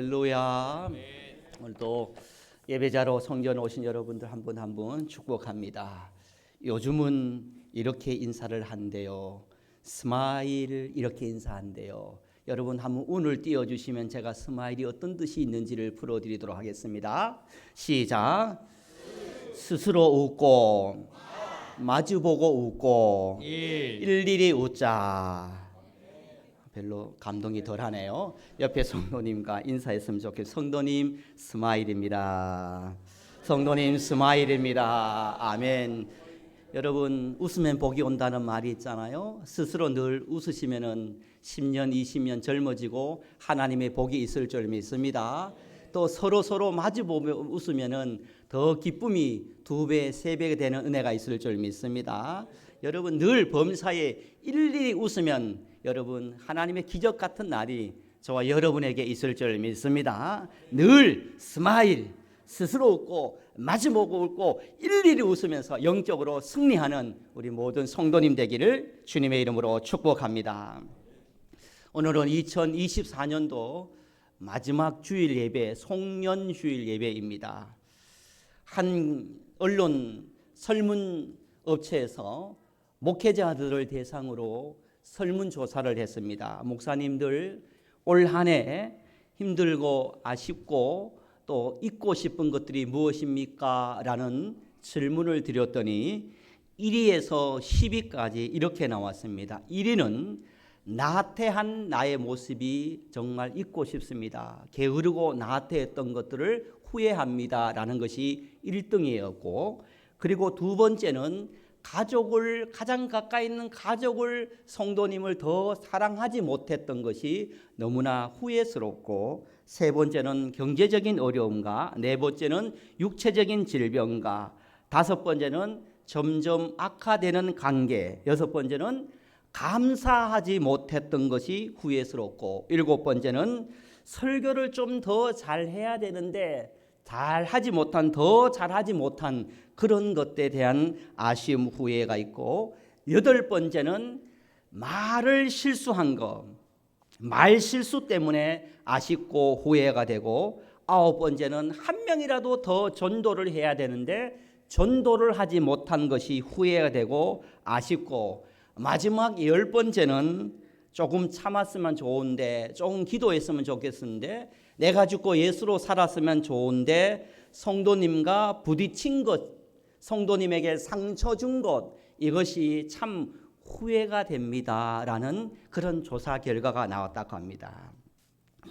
할렐루야. 오늘도 예배자로 성전 오신 여러분들 한 분 한 분 축복합니다. 요즘은 이렇게 인사를 한대요. 스마일 이렇게 인사한대요. 여러분 한번 운을 띄워주시면 제가 스마일이 어떤 뜻이 있는지를 풀어드리도록 하겠습니다. 시작. 스스로 웃고 마주보고 웃고 일일이 웃자. 별로 감동이 덜하네요. 옆에 성도님과 인사했으면 좋겠어요. 성도님 스마일입니다. 성도님 스마일입니다. 아멘. 여러분 웃으면 복이 온다는 말이 있잖아요. 스스로 늘 웃으시면은 10년 20년 젊어지고 하나님의 복이 있을 줄 믿습니다. 또 서로 마주보며 웃으면은 더 기쁨이 2배 3배가 되는 은혜가 있을 줄 믿습니다. 여러분 늘 범사에 일일이 웃으면 여러분 하나님의 기적 같은 날이 저와 여러분에게 있을 줄 믿습니다. 늘 스마일, 스스로 웃고 마주보고 웃고 일일이 웃으면서 영적으로 승리하는 우리 모든 성도님 되기를 주님의 이름으로 축복합니다. 오늘은 2024년도 마지막 주일 예배, 송년주일 예배입니다. 한 언론 설문 업체에서 목회자들을 대상으로 설문조사를 했습니다. 목사님들 올 한 해 힘들고 아쉽고 또 잊고 싶은 것들이 무엇입니까? 라는 질문을 드렸더니 1위에서 10위까지 이렇게 나왔습니다. 1위는 나태한 나의 모습이 정말 잊고 싶습니다. 게으르고 나태했던 것들을 후회합니다. 라는 것이 1등이었고, 그리고 두 번째는 가장 가까이 있는 가족을, 성도님을 더 사랑하지 못했던 것이 너무나 후회스럽고, 세 번째는 경제적인 어려움과, 네 번째는 육체적인 질병과, 다섯 번째는 점점 악화되는 관계, 여섯 번째는 감사하지 못했던 것이 후회스럽고, 일곱 번째는 설교를 좀 더 잘해야 되는데 더 잘하지 못한 그런 것에 대한 아쉬움, 후회가 있고, 여덟 번째는 말을 실수한 것, 말 실수 때문에 아쉽고 후회가 되고, 아홉 번째는 한 명이라도 더 전도를 해야 되는데 전도를 하지 못한 것이 후회가 되고 아쉽고, 마지막 열 번째는 조금 참았으면 좋은데, 조금 기도했으면 좋겠는데, 내가 죽고 예수로 살았으면 좋은데 성도님과 부딪힌 것, 성도님에게 상처 준 것, 이것이 참 후회가 됩니다 라는 그런 조사 결과가 나왔다고 합니다.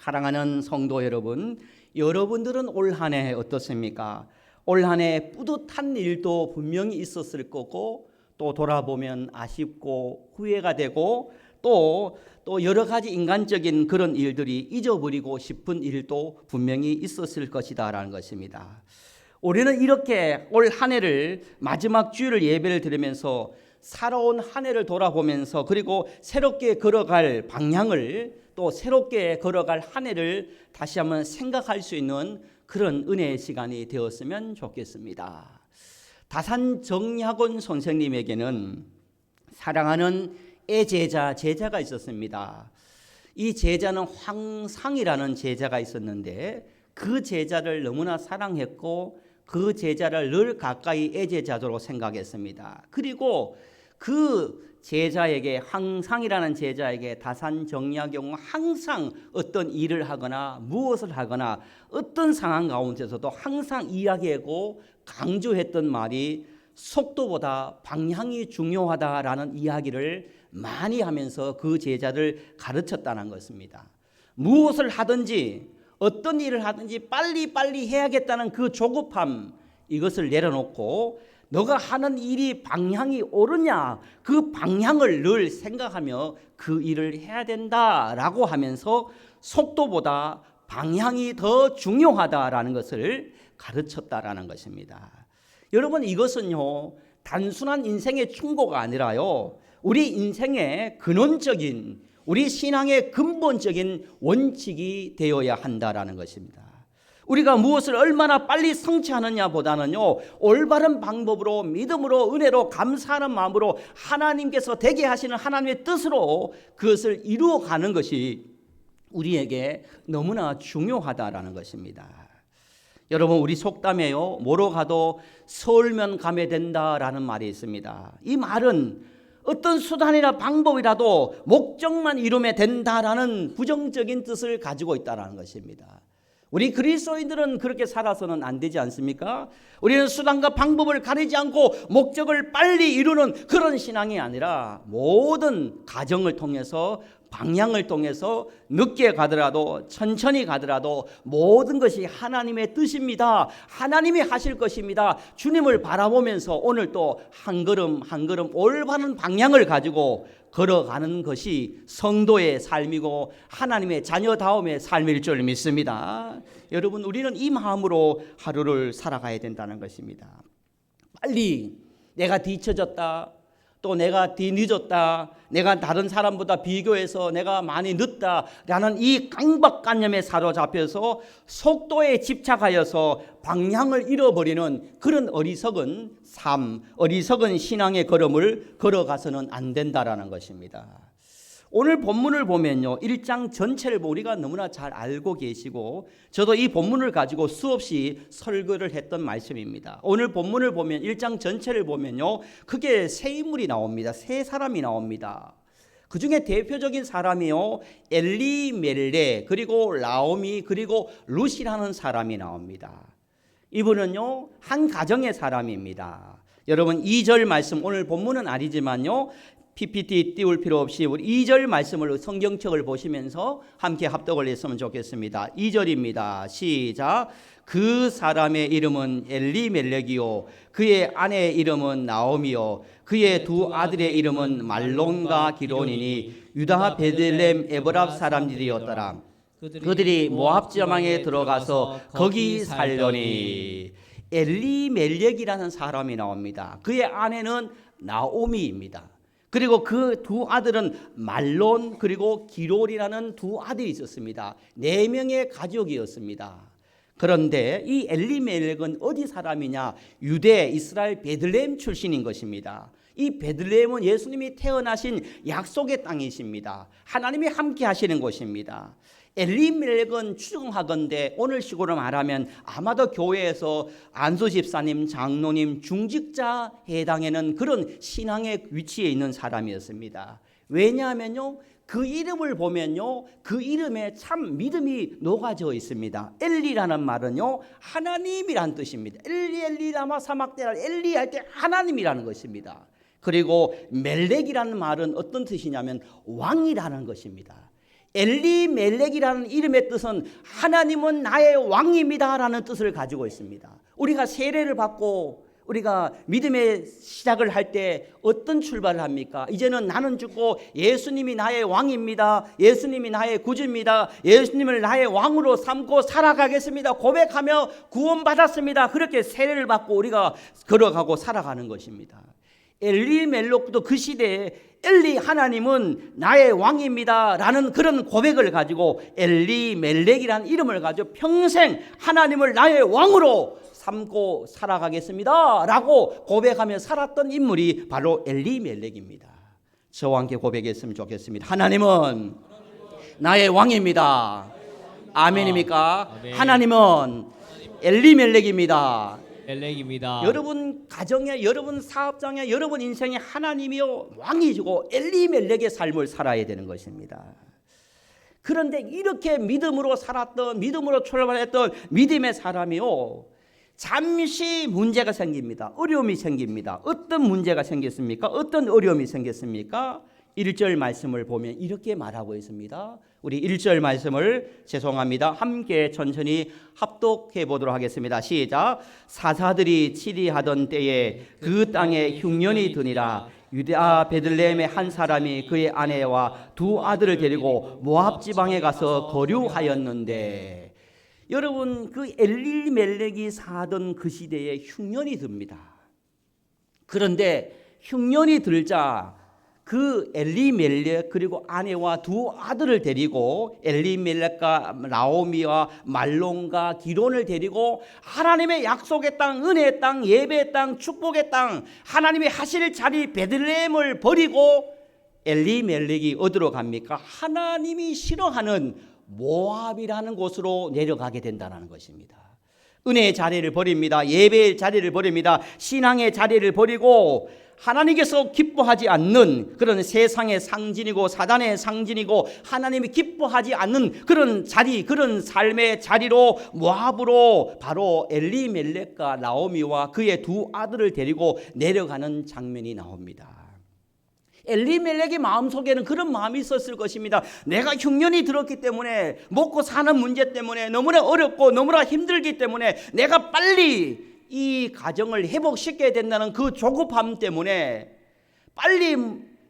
사랑하는 성도 여러분, 여러분들은 올 한 해 어떻습니까? 올 한 해 뿌듯한 일도 분명히 있었을 거고, 또 돌아보면 아쉽고 후회가 되고, 또 여러 가지 인간적인 그런 일들이 잊어버리고 싶은 일도 분명히 있었을 것이다 라는 것입니다. 우리는 이렇게 올 한 해를 마지막 주일 예배를 드리면서 살아온 한 해를 돌아보면서, 그리고 새롭게 걸어갈 방향을, 또 새롭게 걸어갈 한 해를 다시 한번 생각할 수 있는 그런 은혜의 시간이 되었으면 좋겠습니다. 다산 정약원 선생님에게는 사랑하는 제자가 있었습니다. 이 제자는 황상이라는 제자가 있었는데, 그 제자를 너무나 사랑했고 그 제자를 늘 가까이 애제자로 생각했습니다. 그리고 그 제자에게, 황상이라는 제자에게 다산 정약용은 항상 어떤 일을 하거나 무엇을 하거나 어떤 상황 가운데서도 항상 이야기하고 강조했던 말이 속도보다 방향이 중요하다라는 이야기를 많이 하면서 그 제자를 가르쳤다는 것입니다. 무엇을 하든지 어떤 일을 하든지 빨리 해야겠다는 그 조급함, 이것을 내려놓고 너가 하는 일이 방향이 옳으냐, 그 방향을 늘 생각하며 그 일을 해야 된다라고 하면서 속도보다 방향이 더 중요하다라는 것을 가르쳤다라는 것입니다. 여러분, 이것은요 단순한 인생의 충고가 아니라요, 우리 인생의 근원적인, 우리 신앙의 근본적인 원칙이 되어야 한다라는 것입니다. 우리가 무엇을 얼마나 빨리 성취하느냐 보다는요, 올바른 방법으로, 믿음으로, 은혜로, 감사하는 마음으로 하나님께서 되게 하시는 하나님의 뜻으로 그것을 이루어가는 것이 우리에게 너무나 중요하다라는 것입니다. 여러분, 우리 속담에요, 뭐로 가도 서울면 가면 된다라는 말이 있습니다. 이 말은 어떤 수단이나 방법이라도 목적만 이루면 된다라는 부정적인 뜻을 가지고 있다는 것입니다. 우리 그리스도인들은 그렇게 살아서는 안 되지 않습니까? 우리는 수단과 방법을 가리지 않고 목적을 빨리 이루는 그런 신앙이 아니라 모든 과정을 통해서, 방향을 통해서 늦게 가더라도 천천히 가더라도 모든 것이 하나님의 뜻입니다. 하나님이 하실 것입니다. 주님을 바라보면서 오늘 또 한 걸음 한 걸음 올바른 방향을 가지고 걸어가는 것이 성도의 삶이고 하나님의 자녀다움의 삶일 줄 믿습니다. 여러분, 우리는 이 마음으로 하루를 살아가야 된다는 것입니다. 빨리 내가 뒤처졌다, 또 내가 뒤늦었다, 내가 다른 사람보다 비교해서 내가 많이 늦다라는 이 강박관념에 사로잡혀서 속도에 집착하여서 방향을 잃어버리는 그런 어리석은 삶, 어리석은 신앙의 걸음을 걸어가서는 안 된다라는 것입니다. 오늘 본문을 보면요, 1장 전체를 우리가 너무나 잘 알고 계시고 저도 이 본문을 가지고 수없이 설교를 했던 말씀입니다. 오늘 본문을 보면 1장 전체를 보면요, 크게 세 인물이 나옵니다. 세 사람이 나옵니다. 그 중에 대표적인 사람이요, 엘리멜렉, 그리고 라오미, 그리고 룻이라는 사람이 나옵니다. 이분은요, 한 가정의 사람입니다. 여러분, 2절 말씀, 오늘 본문은 아니지만요, PPT 띄울 필요 없이 우리 2절 말씀을 성경책을 보시면서 함께 합독을 했으면 좋겠습니다. 2절입니다. 시작. 그 사람의 이름은 엘리멜렉이요, 그의 아내의 이름은 나오미요, 그의 두 아들의 이름은 말론과 기론이니 유다 베들레헴 에브랍 사람들이었더라. 그들이 모압 지방에 들어가서 거기 살려니. 엘리멜렉이라는 사람이 나옵니다. 그의 아내는 나오미입니다. 그리고 그 두 아들은 말론, 그리고 기롤이라는 두 아들이 있었습니다. 4명의 가족이었습니다. 그런데 이 엘리멜렉은 어디 사람이냐? 유대 이스라엘 베들레헴 출신인 것입니다. 이 베들레헴은 예수님이 태어나신 약속의 땅이십니다. 하나님이 함께 하시는 곳입니다. 엘리멜렉은 추정하건대 오늘 식으로 말하면 아마도 교회에서 안수 집사님, 장로님, 중직자 해당하는 그런 신앙의 위치에 있는 사람이었습니다. 왜냐하면요, 그 이름을 보면요, 그 이름에 참 믿음이 녹아져 있습니다. 엘리라는 말은요, 하나님이란 뜻입니다. 엘리 엘리 라마 사막데라, 엘리 할 때 하나님이라는 것입니다. 그리고 멜렉이라는 말은 어떤 뜻이냐면 왕이라는 것입니다. 엘리멜렉이라는 이름의 뜻은 하나님은 나의 왕입니다 라는 뜻을 가지고 있습니다. 우리가 세례를 받고 우리가 믿음의 시작을 할 때 어떤 출발을 합니까? 이제는 나는 죽고 예수님이 나의 왕입니다, 예수님이 나의 구주입니다, 예수님을 나의 왕으로 삼고 살아가겠습니다 고백하며 구원받았습니다. 그렇게 세례를 받고 우리가 걸어가고 살아가는 것입니다. 엘리멜렉도 그 시대에 엘리 하나님은 나의 왕입니다 라는 그런 고백을 가지고 엘리멜렉이라는 이름을 가지고 평생 하나님을 나의 왕으로 삼고 살아가겠습니다 라고 고백하며 살았던 인물이 바로 엘리멜렉입니다. 저와 함께 고백했으면 좋겠습니다. 하나님은 나의 왕입니다. 아멘입니까? 아멘. 하나님은 엘리멜렉입니다. 엘렉입니다. 여러분 가정에, 여러분 사업장에, 여러분 인생에 하나님이요 왕이시고 엘리멜렉의 삶을 살아야 되는 것입니다. 그런데 이렇게 믿음으로 살았던, 믿음으로 출발했던 믿음의 사람이요, 잠시 문제가 생깁니다. 어려움이 생깁니다. 어떤 문제가 생겼습니까? 어떤 어려움이 생겼습니까? 1절 말씀을 보면 이렇게 말하고 있습니다. 우리 1절 말씀을 죄송합니다. 함께 천천히 합독해 보도록 하겠습니다. 시작. 사사들이 치리하던 때에 그 땅에 흉년이 드니라. 유다 베들레헴의 한 사람이 그의 아내와 두 아들을 데리고 모압 지방에 가서 거류하였는데, 여러분 그 엘리멜렉이 사던 그 시대에 흉년이 듭니다. 그런데 흉년이 들자 그 엘리멜렉 그리고 아내와 두 아들을 데리고, 엘리멜렉과 나오미와 말론과 기론을 데리고 하나님의 약속의 땅, 은혜의 땅, 예배의 땅, 축복의 땅, 하나님이 하실 자리 베들레헴을 버리고 엘리멜렉이 어디로 갑니까? 하나님이 싫어하는 모압이라는 곳으로 내려가게 된다는 것입니다. 은혜의 자리를 버립니다. 예배의 자리를 버립니다. 신앙의 자리를 버리고 하나님께서 기뻐하지 않는 그런 세상의 상징이고 사단의 상징이고 하나님이 기뻐하지 않는 그런 자리, 그런 삶의 자리로 모압으로 바로 엘리멜렉과 나오미와 그의 두 아들을 데리고 내려가는 장면이 나옵니다. 엘리멜렉의 마음속에는 그런 마음이 있었을 것입니다. 내가 흉년이 들었기 때문에, 먹고 사는 문제 때문에 너무나 어렵고 너무나 힘들기 때문에 내가 빨리 이 가정을 회복시켜야 된다는 그 조급함 때문에, 빨리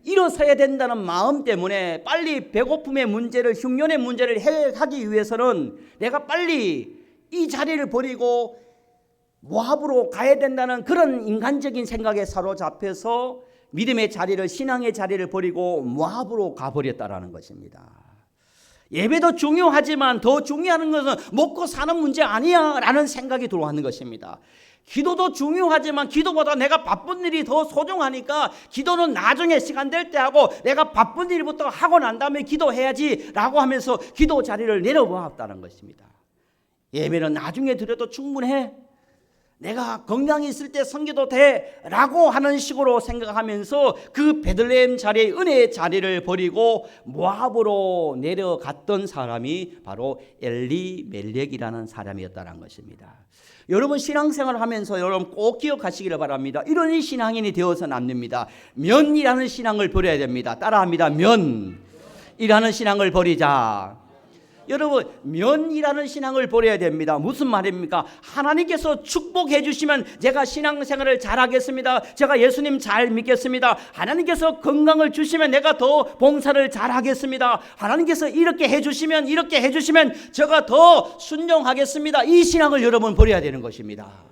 일어서야 된다는 마음 때문에, 빨리 배고픔의 문제를, 흉년의 문제를 해결하기 위해서는 내가 빨리 이 자리를 버리고 모압으로 가야 된다는 그런 인간적인 생각에 사로잡혀서 믿음의 자리를, 신앙의 자리를 버리고 모압으로 가버렸다라는 것입니다. 예배도 중요하지만 더 중요한 것은 먹고 사는 문제 아니야 라는 생각이 들어오는 것입니다. 기도도 중요하지만 기도보다 내가 바쁜 일이 더 소중하니까 기도는 나중에 시간 될 때 하고 내가 바쁜 일부터 하고 난 다음에 기도해야지 라고 하면서 기도 자리를 내려보았다는 것입니다. 예배는 나중에 드려도 충분해, 내가 건강히 있을 때 섬겨도 돼 라고 하는 식으로 생각하면서 그 베들레헴 자리의 은혜의 자리를 버리고 모압으로 내려갔던 사람이 바로 엘리멜렉이라는 사람이었다는 것입니다. 여러분, 신앙생활을 하면서 여러분 꼭 기억하시기를 바랍니다. 이런 신앙인이 되어서는 안 됩니다. 면이라는 신앙을 버려야 됩니다. 따라합니다. 면이라는 신앙을 버리자. 여러분, 면이라는 신앙을 버려야 됩니다. 무슨 말입니까? 하나님께서 축복해 주시면 제가 신앙생활을 잘하겠습니다. 제가 예수님 잘 믿겠습니다. 하나님께서 건강을 주시면 내가 더 봉사를 잘하겠습니다. 하나님께서 이렇게 해주시면 제가 더 순종하겠습니다. 이 신앙을 여러분 버려야 되는 것입니다.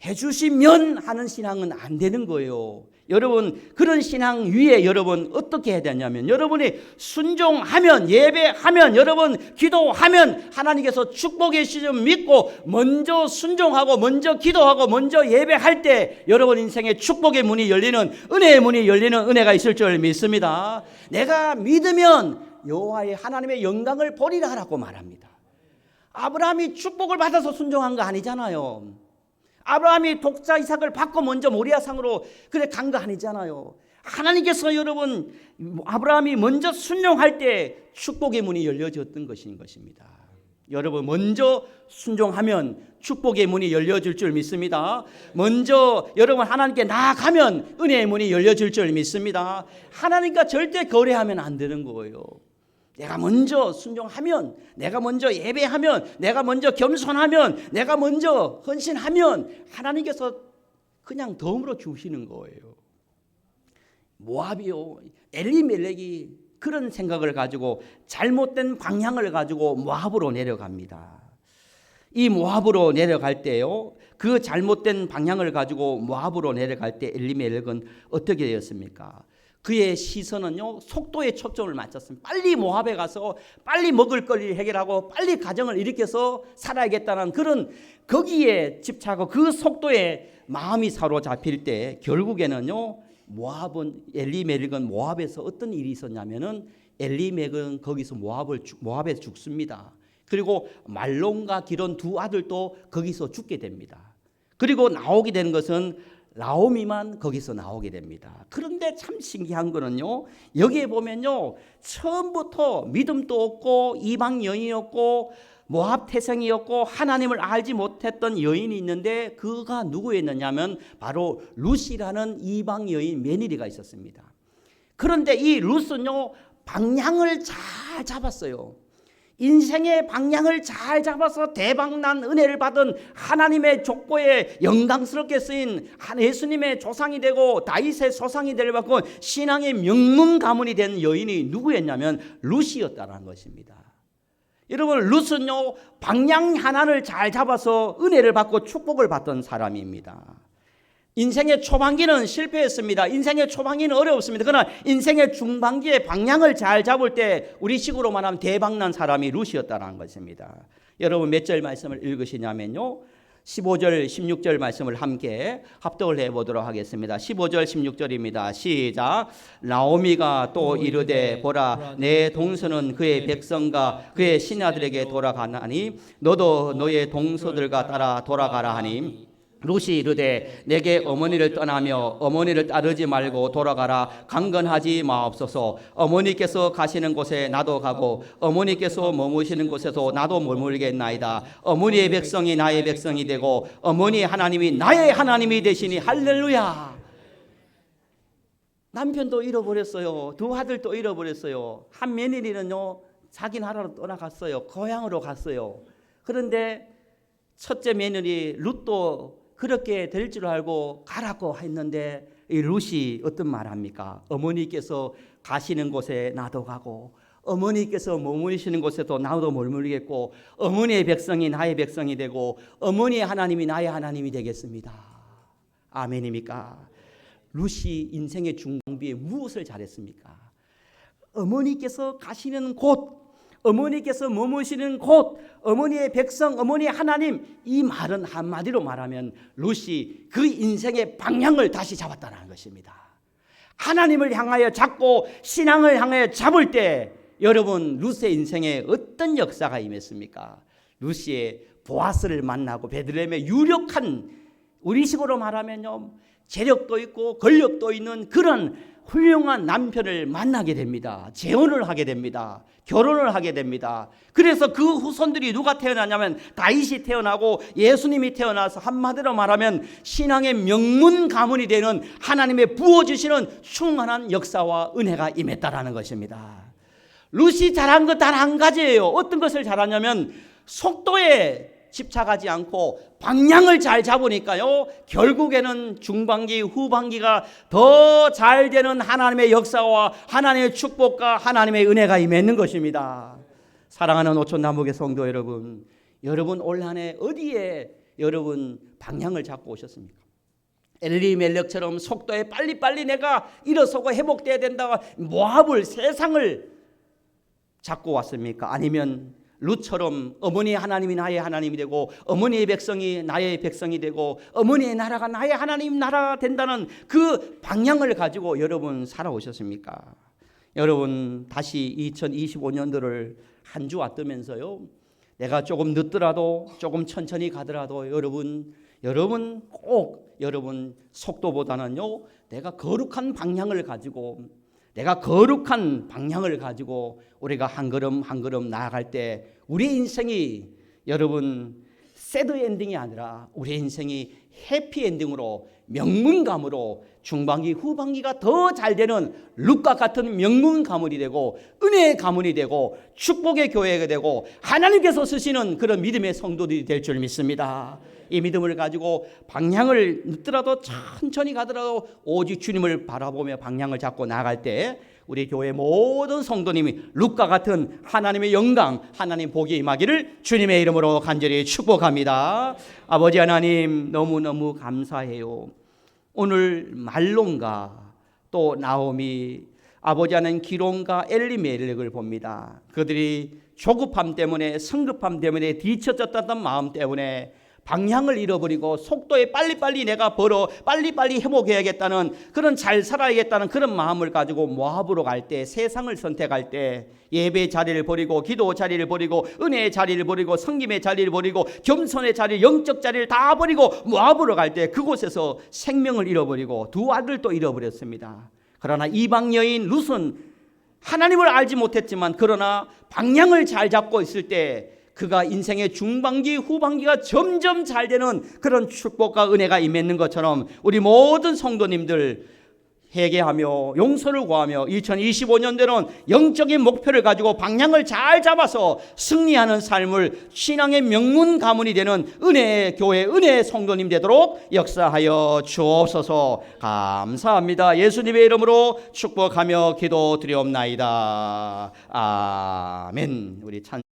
해주시면 하는 신앙은 안 되는 거예요. 여러분, 그런 신앙 위에 여러분 어떻게 해야 되냐면, 여러분이 순종하면, 예배하면, 여러분 기도하면 하나님께서 축복해 주시면 믿고 먼저 순종하고 먼저 기도하고 먼저 예배할 때 여러분 인생의 축복의 문이 열리는, 은혜의 문이 열리는 은혜가 있을 줄 믿습니다. 내가 믿으면 여호와의 하나님의 영광을 보리라라고 말합니다. 아브라함이 축복을 받아서 순종한 거 아니잖아요. 아브라함이 독자 이삭을 받고 먼저 모리아산으로 그래 간 거 아니잖아요. 하나님께서 여러분 아브라함이 먼저 순종할 때 축복의 문이 열려졌던 것입니다. 여러분, 먼저 순종하면 축복의 문이 열려질 줄 믿습니다. 먼저 여러분 하나님께 나아가면 은혜의 문이 열려질 줄 믿습니다. 하나님과 절대 거래하면 안 되는 거예요. 내가 먼저 순종하면, 내가 먼저 예배하면, 내가 먼저 겸손하면, 내가 먼저 헌신하면 하나님께서 그냥 덤으로 주시는 거예요. 모압이요, 엘리멜렉이 그런 생각을 가지고 잘못된 방향을 가지고 모압으로 내려갑니다. 이 모압으로 내려갈 때요, 그 잘못된 방향을 가지고 모압으로 내려갈 때 엘리멜렉은 어떻게 되었습니까? 그의 시선은요, 속도에 초점을 맞췄습니다. 빨리 모압에 가서 빨리 먹을 거리를 해결하고 빨리 가정을 일으켜서 살아야겠다는 그런 거기에 집착하고 그 속도에 마음이 사로잡힐 때 결국에는요, 엘리멜렉은 모압에서 어떤 일이 있었냐면은 엘리멜렉은 거기서 모압에 죽습니다. 그리고 말론과 기론 두 아들도 거기서 죽게 됩니다. 그리고 나오게 되는 것은 나오미만 거기서 나오게 됩니다. 그런데 참 신기한 거는요, 여기에 보면요, 처음부터 믿음도 없고 이방 여인이었고 모압 태생이었고 하나님을 알지 못했던 여인이 있는데 그가 누구였느냐면 바로 룻이라는 이방 여인 며느리가 있었습니다. 그런데 이 룻은요, 방향을 잘 잡았어요. 인생의 방향을 잘 잡아서 대박난 은혜를 받은 하나님의 족보에 영광스럽게 쓰인 예수님의 조상이 되고 다윗의 소상이 되려고 신앙의 명문 가문이 된 여인이 누구였냐면 룻이었다는 것입니다. 여러분, 룻은요, 방향 하나를 잘 잡아서 은혜를 받고 축복을 받던 사람입니다. 인생의 초반기는 실패했습니다. 인생의 초반기는 어려웠습니다. 그러나 인생의 중반기에 방향을 잘 잡을 때 우리 식으로 말하면 대박난 사람이 룻이었다는 것입니다. 여러분, 몇 절 말씀을 읽으시냐면요, 15절 16절 말씀을 함께 합독을 해보도록 하겠습니다. 15절 16절입니다. 시작. 나오미가 또 이르되 보라 내 동서는 그의 백성과 그의 신하들에게 돌아가나니 너도 너의 동서들과 따라 돌아가라 하니 룻이 이르되 내게 어머니를 떠나며 어머니를 따르지 말고 돌아가라 강건하지 마옵소서. 어머니께서 가시는 곳에 나도 가고 어머니께서 머무시는 곳에서 나도 머물겠나이다. 어머니의 백성이 나의 백성이 되고 어머니의 하나님이 나의 하나님이 되시니 할렐루야. 남편도 잃어버렸어요. 두 아들도 잃어버렸어요. 한 며느리는요 자기 나라로 떠나갔어요. 고향으로 갔어요. 그런데 첫째 며느리 룻도 그렇게 될 줄 알고 가라고 했는데 이 룻이 어떤 말 합니까? 어머니께서 가시는 곳에 나도 가고 어머니께서 머무르시는 곳에도 나도 머무르겠고 어머니의 백성이 나의 백성이 되고 어머니의 하나님이 나의 하나님이 되겠습니다. 아멘입니까? 룻이 인생의 중간비에 무엇을 잘했습니까? 어머니께서 가시는 곳, 어머니께서 머무시는 곳, 어머니의 백성, 어머니의 하나님, 이 말은 한마디로 말하면 룻이 그 인생의 방향을 다시 잡았다는 것입니다. 하나님을 향하여 잡고 신앙을 향하여 잡을 때 여러분 룻의 인생에 어떤 역사가 임했습니까? 룻이 보아스를 만나고 베들레헴의 유력한, 우리식으로 말하면요 재력도 있고 권력도 있는 그런 훌륭한 남편을 만나게 됩니다. 재혼을 하게 됩니다. 결혼을 하게 됩니다. 그래서 그 후손들이 누가 태어나냐면 다윗이 태어나고 예수님이 태어나서 한마디로 말하면 신앙의 명문 가문이 되는 하나님의 부어주시는 충만한 역사와 은혜가 임했다라는 것입니다. 룻이 잘한 것 단 한 가지예요. 어떤 것을 잘하냐면 속도에 집착하지 않고 방향을 잘 잡으니까요 결국에는 중반기 후반기가 더 잘 되는 하나님의 역사와 하나님의 축복과 하나님의 은혜가 임했는 것입니다. 사랑하는 오촌 남북의 성도 여러분, 여러분 올 한 해 어디에 여러분 방향을 잡고 오셨습니까? 엘리멜렉처럼 속도에 빨리빨리 내가 일어서고 회복돼야 된다고 모압을 세상을 잡고 왔습니까? 아니면 룻처럼 어머니의 하나님이 나의 하나님이 되고 어머니의 백성이 나의 백성이 되고 어머니의 나라가 나의 하나님 나라가 된다는 그 방향을 가지고 여러분 살아오셨습니까? 여러분 다시 2025년도를 한 주 왔다면서요 내가 조금 늦더라도 조금 천천히 가더라도 여러분 꼭 여러분 속도보다는요 내가 거룩한 방향을 가지고 우리가 한 걸음 한 걸음 나아갈 때 우리의 인생이 여러분 새드 엔딩이 아니라 우리의 인생이 해피 엔딩으로 명문가문으로 중반기 후반기가 더 잘 되는 룻과 같은 명문 가문이 되고 은혜의 가문이 되고 축복의 교회가 되고 하나님께서 쓰시는 그런 믿음의 성도들이 될 줄 믿습니다. 이 믿음을 가지고 방향을 늦더라도 천천히 가더라도 오직 주님을 바라보며 방향을 잡고 나아갈 때 우리 교회 모든 성도님이 룻과 같은 하나님의 영광, 하나님 복이 임하기를 주님의 이름으로 간절히 축복합니다. 아버지 하나님 너무너무 감사해요. 오늘 말론과 또 나오미, 아버지 하나님 기론과 엘리멜렉을 봅니다. 그들이 조급함 때문에 성급함 때문에 뒤처졌다는 마음 때문에 방향을 잃어버리고 속도에 빨리빨리 내가 벌어 빨리빨리 회복해야겠다는 그런 잘 살아야겠다는 그런 마음을 가지고 모압으로 갈 때 세상을 선택할 때 예배 자리를 버리고 기도 자리를 버리고 은혜의 자리를 버리고 성김의 자리를 버리고 겸손의 자리 영적 자리를 다 버리고 모압으로 갈 때 그곳에서 생명을 잃어버리고 두 아들도 잃어버렸습니다. 그러나 이방 여인 룻은 하나님을 알지 못했지만 그러나 방향을 잘 잡고 있을 때 그가 인생의 중반기 후반기가 점점 잘 되는 그런 축복과 은혜가 임했는 것처럼 우리 모든 성도님들 회개하며 용서를 구하며 2025년대는 영적인 목표를 가지고 방향을 잘 잡아서 승리하는 삶을 신앙의 명문 가문이 되는 은혜의 교회 은혜의 성도님 되도록 역사하여 주옵소서. 감사합니다. 예수님의 이름으로 축복하며 기도드리옵나이다. 아멘. 우리 찬